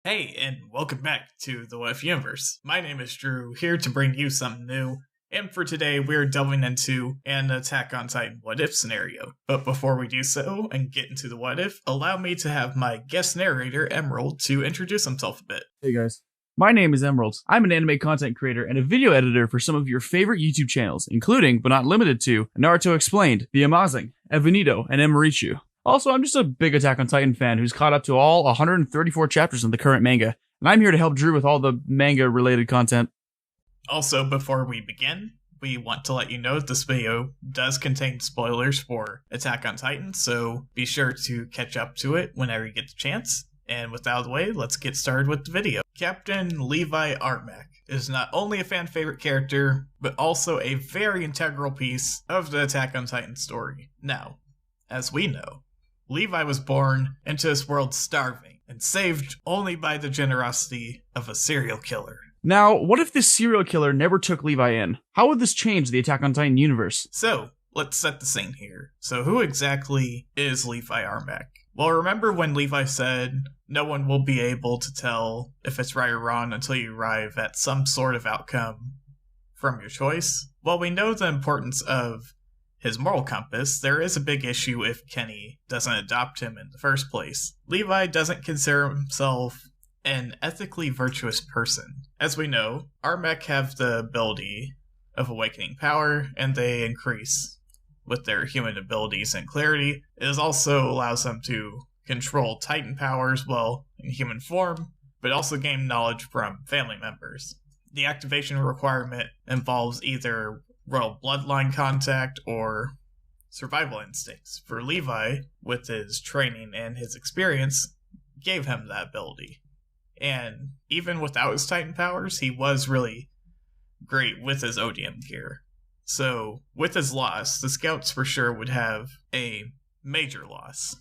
Hey, and welcome back to the What If universe. My name is Drew, here to bring you something new. And for today, we're delving into an Attack on Titan What If scenario. But before we do so and get into the What If, allow me to have my guest narrator, Emerald, to introduce himself a bit. Hey guys. My name is Emerald. I'm an anime content creator and a video editor for some of your favorite YouTube channels, including, but not limited to, Naruto Explained, The Amazing, Evanido, and Emarichu. Also, I'm just a big Attack on Titan fan who's caught up to all 134 chapters in the current manga, and I'm here to help Drew with all the manga-related content. Also, before we begin, we want to let you know that this video does contain spoilers for Attack on Titan, so be sure to catch up to it whenever you get the chance. And with that out of the way, let's get started with the video. Captain Levi Armac is not only a fan-favorite character, but also a very integral piece of the Attack on Titan story. Now, as we know, Levi was born into this world starving and saved only by the generosity of a serial killer. Now, what if this serial killer never took Levi in? How would this change the Attack on Titan universe? So, let's set the scene here. So who exactly is Levi Armac? Well, remember when Levi said, no one will be able to tell if it's right or wrong until you arrive at some sort of outcome from your choice? Well, we know the importance of his moral compass. There is a big issue if Kenny doesn't adopt him in the first place. Levi doesn't consider himself an ethically virtuous person. As we know, Armac have the ability of awakening power, and they increase with their human abilities and clarity. It also allows them to control Titan powers while in human form, but also gain knowledge from family members. The activation requirement involves either royal bloodline contact or survival instincts. For Levi, with his training and his experience, gave him that ability. And even without his Titan powers, he was really great with his ODM gear. So, with his loss, the scouts for sure would have a major loss.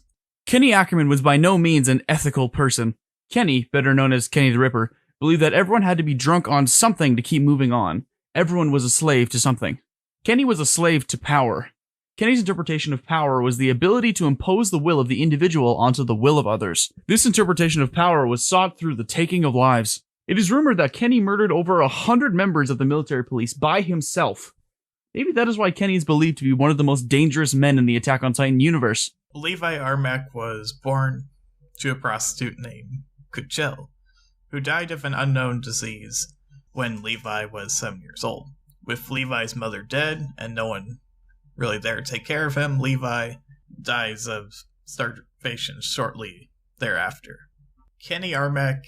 Kenny Ackerman was by no means an ethical person. Kenny, better known as Kenny the Ripper, believed that everyone had to be drunk on something to keep moving on. Everyone was a slave to something. Kenny was a slave to power. Kenny's interpretation of power was the ability to impose the will of the individual onto the will of others. This interpretation of power was sought through the taking of lives. It is rumored that Kenny murdered over 100 members of the military police by himself. Maybe that is why Kenny is believed to be one of the most dangerous men in the Attack on Titan universe. Levi Armac was born to a prostitute named Kuchel, who died of an unknown disease when Levi was 7 years old. With Levi's mother dead and no one really there to take care of him, Levi dies of starvation shortly thereafter. Kenny Armac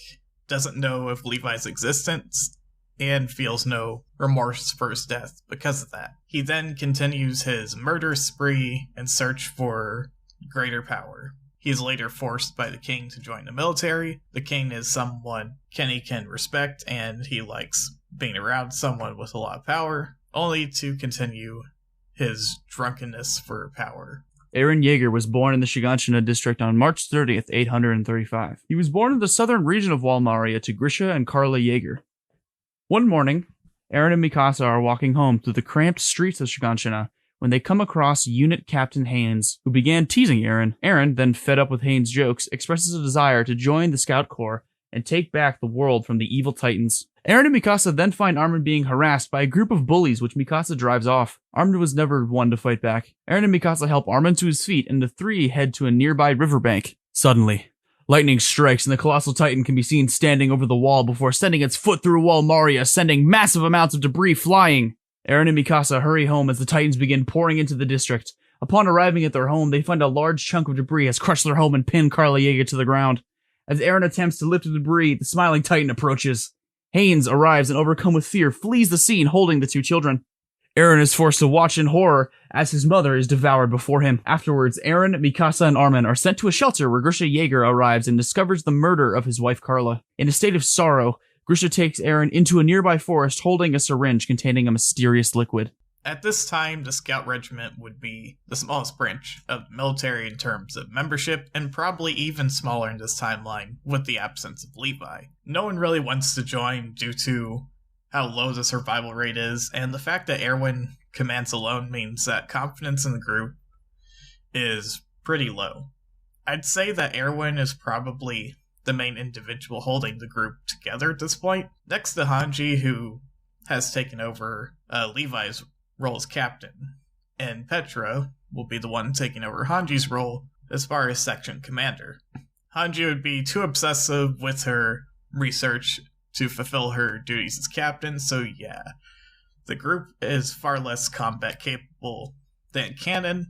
doesn't know of Levi's existence and feels no remorse for his death because of that. He then continues his murder spree in search for greater power. He is later forced by the king to join the military. The king is someone Kenny can respect, and he likes being around someone with a lot of power, only to continue his drunkenness for power. Eren Yeager was born in the Shiganshina district on March 30th, 835. He was born in the southern region of Walmaria to Grisha and Carla Yeager. One morning, Eren and Mikasa are walking home through the cramped streets of Shiganshina when they come across Unit Captain Haynes, who began teasing Eren. Eren, then fed up with Haynes' jokes, expresses a desire to join the Scout Corps and take back the world from the evil Titans. Eren and Mikasa then find Armin being harassed by a group of bullies, which Mikasa drives off. Armin was never one to fight back. Eren and Mikasa help Armin to his feet, and the three head to a nearby riverbank. Suddenly, lightning strikes, and the Colossal Titan can be seen standing over the wall before sending its foot through Walmaria, sending massive amounts of debris flying. Eren and Mikasa hurry home as the Titans begin pouring into the district. Upon arriving at their home, they find a large chunk of debris has crushed their home and pinned Carla Yeager to the ground. As Eren attempts to lift the debris, the smiling Titan approaches. Haynes arrives and, overcome with fear, flees the scene holding the two children. Eren is forced to watch in horror as his mother is devoured before him. Afterwards, Eren, Mikasa, and Armin are sent to a shelter where Grisha Yeager arrives and discovers the murder of his wife Carla. In a state of sorrow, Grisha takes Eren into a nearby forest holding a syringe containing a mysterious liquid. At this time, the Scout Regiment would be the smallest branch of the military in terms of membership, and probably even smaller in this timeline with the absence of Levi. No one really wants to join due to how low the survival rate is, and the fact that Erwin commands alone means that confidence in the group is pretty low. I'd say that Erwin is probably the main individual holding the group together at this point. Next to Hanji, who has taken over Levi's role as captain, and Petra will be the one taking over Hanji's role as far as section commander. Hanji would be too obsessive with her research to fulfill her duties as captain, so yeah, the group is far less combat capable than canon,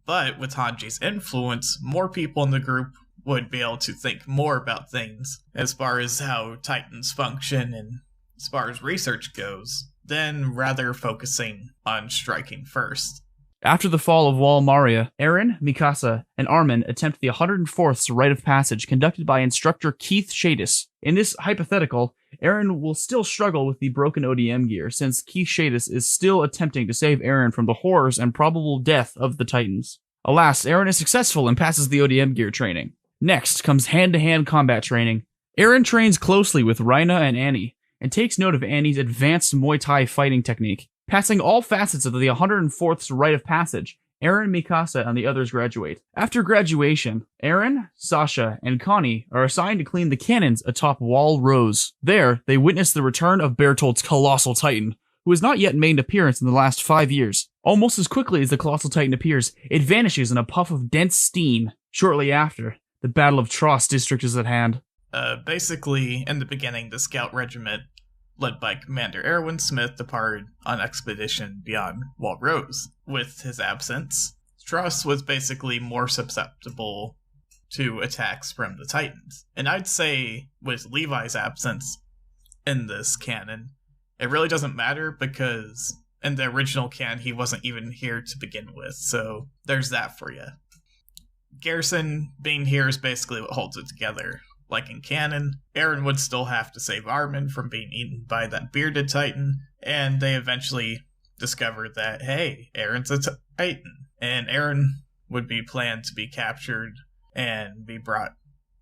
but with Hanji's influence, more people in the group would be able to think more about things as far as how Titans function and as far as research goes, than rather focusing on striking first. After the fall of Wall Maria, Eren, Mikasa, and Armin attempt the 104th's rite of passage conducted by instructor Keith Shadis. In this hypothetical, Eren will still struggle with the broken ODM gear, since Keith Shadis is still attempting to save Eren from the horrors and probable death of the Titans. Alas, Eren is successful and passes the ODM gear training. Next comes hand-to-hand combat training. Eren trains closely with Reina and Annie, and takes note of Annie's advanced Muay Thai fighting technique. Passing all facets of the 104th's rite of passage, Eren, Mikasa, and the others graduate. After graduation, Eren, Sasha, and Connie are assigned to clean the cannons atop Wall Rose. There, they witness the return of Bertolt's Colossal Titan, who has not yet made an appearance in the last 5 years. Almost as quickly as the Colossal Titan appears, it vanishes in a puff of dense steam. Shortly after, the Battle of Tross District is at hand. Basically, in the beginning, the Scout Regiment, led by Commander Erwin Smith, departed on expedition beyond Wall Rose. With his absence, Tross was basically more susceptible to attacks from the Titans. And I'd say, with Levi's absence in this canon, it really doesn't matter because in the original canon, he wasn't even here to begin with, so there's that for you. Garrison being here is basically what holds it together. Like in canon, Eren would still have to save Armin from being eaten by that bearded Titan, and they eventually discovered that, hey, Eren's a Titan, and Eren would be planned to be captured and be brought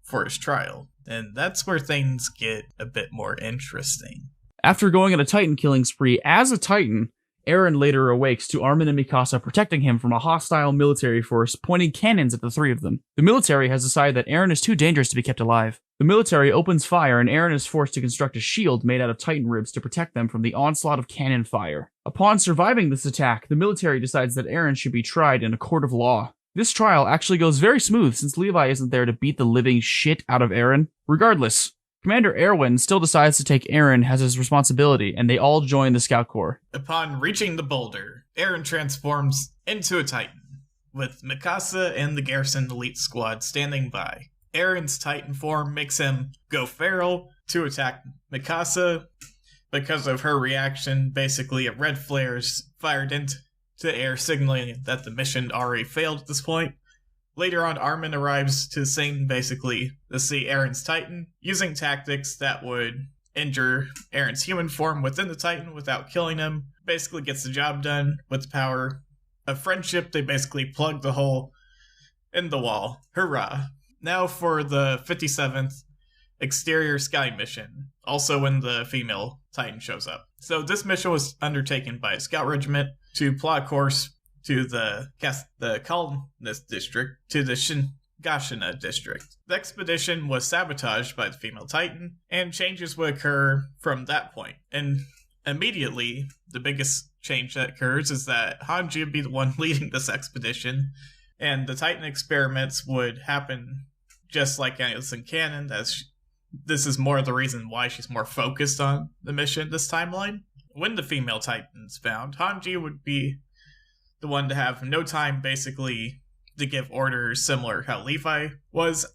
for his trial. And that's where things get a bit more interesting. After going on a Titan killing spree as a Titan, Eren later awakes to Armin and Mikasa protecting him from a hostile military force pointing cannons at the three of them. The military has decided that Eren is too dangerous to be kept alive. The military opens fire and Eren is forced to construct a shield made out of Titan ribs to protect them from the onslaught of cannon fire. Upon surviving this attack, the military decides that Eren should be tried in a court of law. This trial actually goes very smooth since Levi isn't there to beat the living shit out of Eren. Regardless, Commander Erwin still decides to take Eren as his responsibility, and they all join the Scout Corps. Upon reaching the boulder, Eren transforms into a Titan, with Mikasa and the Garrison Elite Squad standing by. Eren's Titan form makes him go feral to attack Mikasa. Because of her reaction, basically a red flare is fired into air, signaling that the mission already failed at this point. Later on, Armin arrives to the scene, basically, to see Eren's Titan, using tactics that would injure Eren's human form within the Titan without killing him. Basically gets the job done with the power of friendship. They basically plug the hole in the wall. Hurrah. Now for the 57th Exterior Sky mission, also when the female Titan shows up. So this mission was undertaken by a scout regiment to plot a course to the colonist district, to the Shingashina district. The expedition was sabotaged by the female Titan, and changes would occur from that point. And immediately, the biggest change that occurs is that Hanji would be the one leading this expedition, and the Titan experiments would happen just like it's in canon. This is more the reason why she's more focused on the mission this timeline. When the female Titan's found, Hanji would be the one to have no time, basically, to give orders similar how Levi was,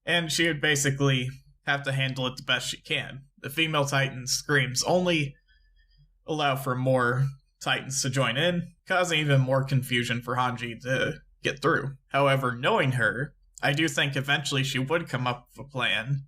and she would basically have to handle it the best she can. The female Titan screams only allow for more Titans to join in, causing even more confusion for Hanji to get through. However, knowing her, I do think eventually she would come up with a plan,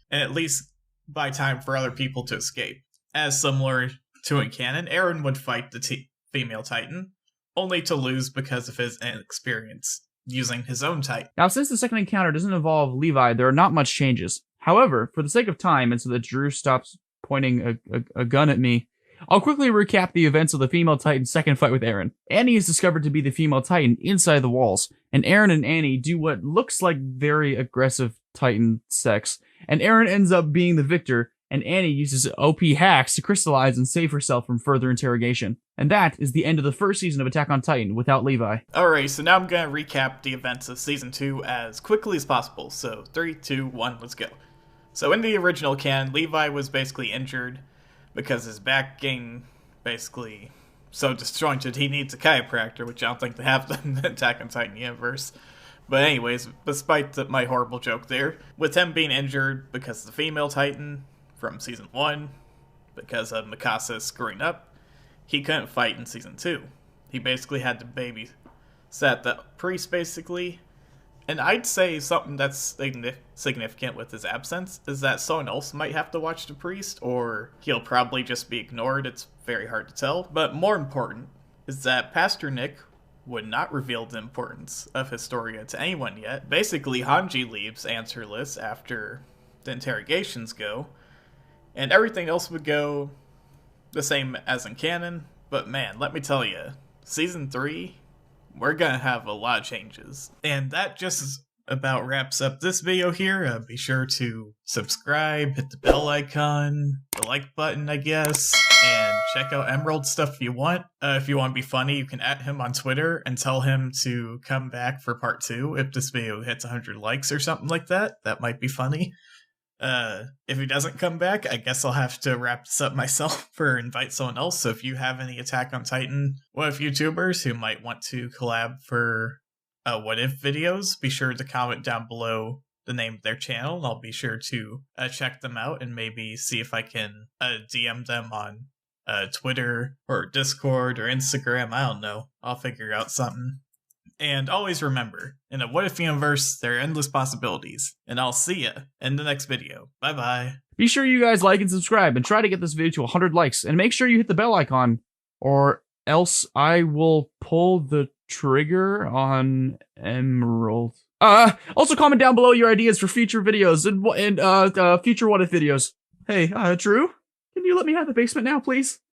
and at least buy time for other people to escape. As similar to in canon, Eren would fight the female Titan, only to lose because of his inexperience using his own Titan. Now, since the second encounter doesn't involve Levi, there are not much changes. However, for the sake of time, and so that Drew stops pointing a gun at me, I'll quickly recap the events of the female Titan's second fight with Eren. Annie is discovered to be the female Titan inside the walls, and Eren and Annie do what looks like very aggressive Titan sex, and Eren ends up being the victor, and Annie uses OP hacks to crystallize and save herself from further interrogation. And that is the end of the first season of Attack on Titan without Levi. Alright, so now I'm going to recap the events of Season 2 as quickly as possible. So 3, 2, 1, let's go. So in the original canon, Levi was basically injured because his back getting basically so disjointed he needs a chiropractor, which I don't think they have in the Attack on Titan universe. But anyways, despite my horrible joke there, with him being injured because the female Titan from Season 1, because of Mikasa screwing up, he couldn't fight in Season 2. He basically had to babysit the priest, basically. And I'd say something that's significant with his absence is that someone else might have to watch the priest, or he'll probably just be ignored. It's very hard to tell. But more important is that Pastor Nick would not reveal the importance of Historia to anyone yet. Basically, Hanji leaves answerless after the interrogations go, and everything else would go the same as in canon. But man, let me tell you, Season 3, we're gonna have a lot of changes. And that just about wraps up this video here. Be sure to subscribe, hit the bell icon, the like button, I guess, and check out Emerald stuff if you want. If you want to be funny, you can @ him on Twitter and tell him to come back for part 2 if this video hits 100 likes or something like that. That might be funny. If he doesn't come back, I guess I'll have to wrap this up myself or invite someone else. So if you have any Attack on Titan What If YouTubers who might want to collab for What If videos, be sure to comment down below the name of their channel, and I'll be sure to check them out and maybe see if I can DM them on Twitter or Discord or Instagram. I don't know. I'll figure out something. And always remember, in a What If universe, there are endless possibilities. And I'll see ya in the next video. Bye bye. Be sure you guys like and subscribe, and try to get this video to 100 likes, and make sure you hit the bell icon, or else I will pull the trigger on Emerald. Also comment down below your ideas for future videos and future What If videos. Hey, Drew, can you let me have the basement now, please?